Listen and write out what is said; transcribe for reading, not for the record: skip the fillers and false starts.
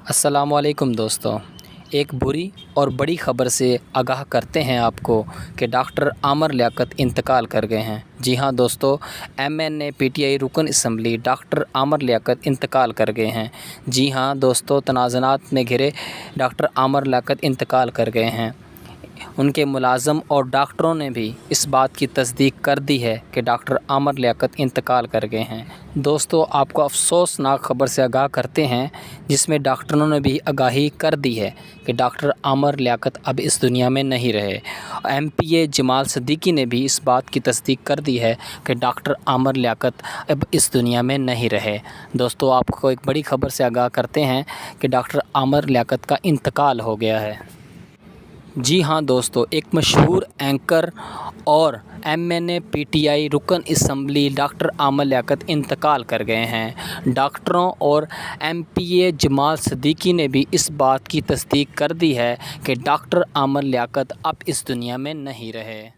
السلام علیکم دوستو، ایک بری اور بڑی خبر سے آگاہ کرتے ہیں آپ کو کہ ڈاکٹر عامر لیاقت انتقال کر گئے ہیں۔ جی ہاں دوستو، MNA PTI رکن اسمبلی ڈاکٹر عامر لیاقت انتقال کر گئے ہیں۔ جی ہاں دوستو، تنازعات نے گھرے ڈاکٹر عامر لیاقت انتقال کر گئے ہیں۔ ان کے ملازم اور ڈاکٹروں نے بھی اس بات کی تصدیق کر دی ہے کہ ڈاکٹر عامر لیاقت انتقال کر گئے ہیں۔ دوستو، آپ کو افسوسناک خبر سے آگاہ کرتے ہیں جس میں ڈاکٹروں نے بھی آگاہی کر دی ہے کہ ڈاکٹر عامر لیاقت اب اس دنیا میں نہیں رہے۔ MPA جمال صدیقی نے بھی اس بات کی تصدیق کر دی ہے کہ ڈاکٹر عامر لیاقت اب اس دنیا میں نہیں رہے۔ دوستو، آپ کو ایک بڑی خبر سے آگاہ کرتے ہیں کہ ڈاکٹر عامر لیاقت کا انتقال ہو گیا ہے۔ جی ہاں دوستو، ایک مشہور اینکر اور MNA PTI رکن اسمبلی ڈاکٹر عامر لیاقت انتقال کر گئے ہیں۔ ڈاکٹروں اور MPA جمال صدیقی نے بھی اس بات کی تصدیق کر دی ہے کہ ڈاکٹر عامر لیاقت اب اس دنیا میں نہیں رہے۔